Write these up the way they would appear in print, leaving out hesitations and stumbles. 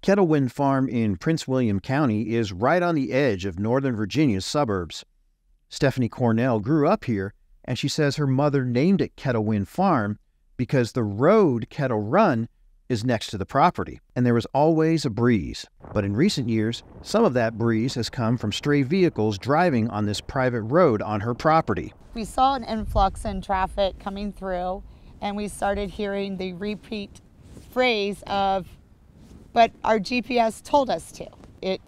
Kettlewind Farm in Prince William County is right on the edge of Northern Virginia's suburbs. Stephanie Cornell grew up here, and she says her mother named it Kettlewind Farm because the road Kettle Run is next to the property, and there was always a breeze. But in recent years, some of that breeze has come from stray vehicles driving on this private road on her property. We saw an influx in traffic coming through, and we started hearing the repeat phrase of, but our GPS told us to. It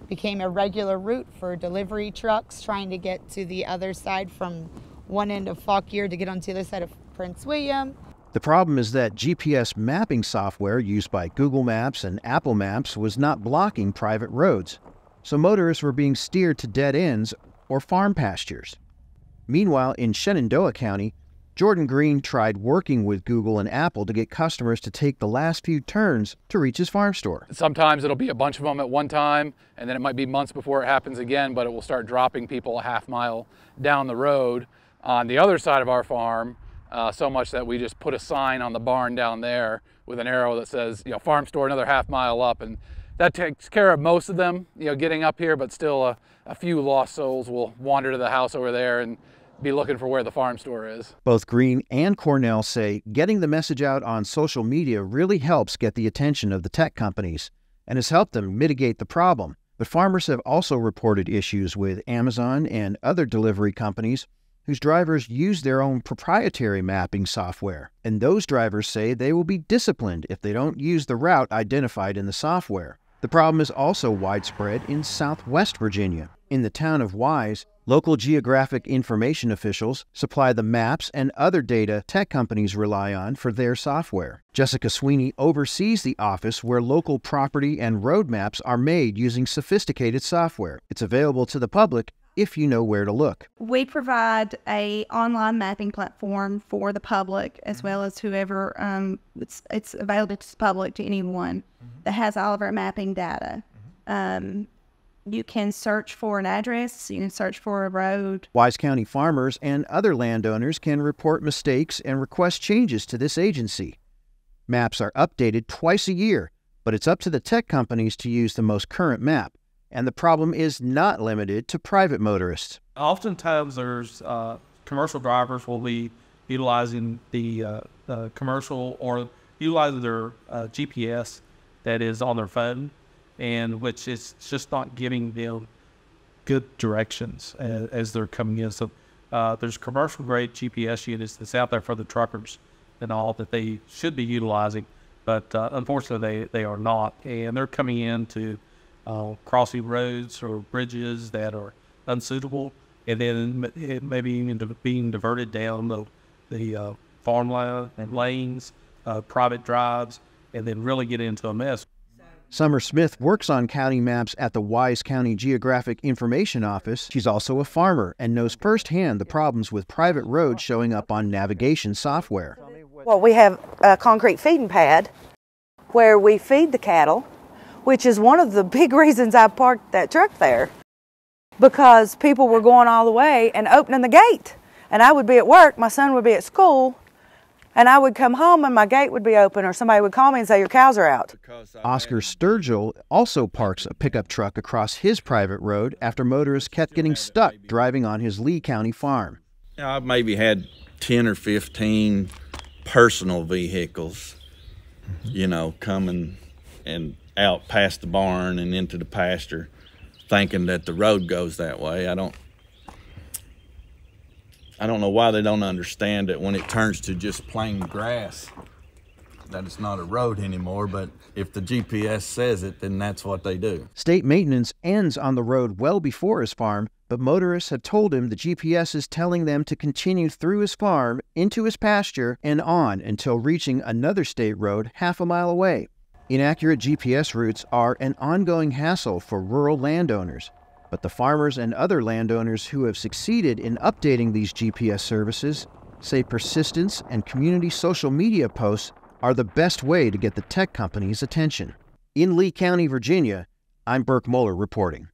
became a regular route for delivery trucks trying to get to the other side from one end of Fauquier to get onto the other side of Prince William. The problem is that GPS mapping software used by Google Maps and Apple Maps was not blocking private roads, so motorists were being steered to dead ends or farm pastures. Meanwhile, in Shenandoah County, Jordan Green tried working with Google and Apple to get customers to take the last few turns to reach his farm store. Sometimes it'll be a bunch of them at one time, and then it might be months before it happens again, but it will start dropping people a half mile down the road on the other side of our farm, so much that we just put a sign on the barn down there with an arrow that says, farm store another half mile up, and that takes care of most of them, getting up here, but still a few lost souls will wander to the house over there and be looking for where the farm store is. Both Green and Cornell say getting the message out on social media really helps get the attention of the tech companies and has helped them mitigate the problem. But farmers have also reported issues with Amazon and other delivery companies whose drivers use their own proprietary mapping software. And those drivers say they will be disciplined if they don't use the route identified in the software. The problem is also widespread in Southwest Virginia. In the town of Wise, local geographic information officials supply the maps and other data tech companies rely on for their software. Jessica Sweeney oversees the office where local property and road maps are made using sophisticated software. It's available to the public if you know where to look. We provide an online mapping platform for the public as well as whoever, it's available to the public, to anyone that has all of our mapping data. You can search for an address, you can search for a road. Wise County farmers and other landowners can report mistakes and request changes to this agency. Maps are updated twice a year, but it's up to the tech companies to use the most current map. And the problem is not limited to private motorists. Oftentimes there's commercial drivers will be utilizing the commercial or utilizing their GPS that is on their phone, and which is just not giving them good directions as they're coming in. So there's commercial grade GPS units that's out there for the truckers and all that they should be utilizing, but unfortunately they are not, and they're coming into crossing roads or bridges that are unsuitable, and then it may be even being diverted down the farmland and lanes, private drives, and then really get into a mess. Summer Smith works on county maps at the Wise County Geographic Information Office. She's also a farmer and knows firsthand the problems with private roads showing up on navigation software. Well, we have a concrete feeding pad where we feed the cattle, which is one of the big reasons I parked that truck there, because people were going all the way and opening the gate. And I would be at work, my son would be at school, and I would come home and my gate would be open, or somebody would call me and say, your cows are out. Oscar Sturgill also parks a pickup truck across his private road after motorists kept getting stuck driving on his Lee County farm. I've maybe had 10 or 15 personal vehicles, coming and out past the barn and into the pasture, thinking that the road goes that way. I don't know why they don't understand that when it turns to just plain grass, that it's not a road anymore, but if the GPS says it, then that's what they do. State maintenance ends on the road well before his farm, but motorists have told him the GPS is telling them to continue through his farm, into his pasture, and on until reaching another state road half a mile away. Inaccurate GPS routes are an ongoing hassle for rural landowners, but the farmers and other landowners who have succeeded in updating these GPS services say persistence and community social media posts are the best way to get the tech companies' attention. In Lee County, Virginia, I'm Burke Mueller reporting.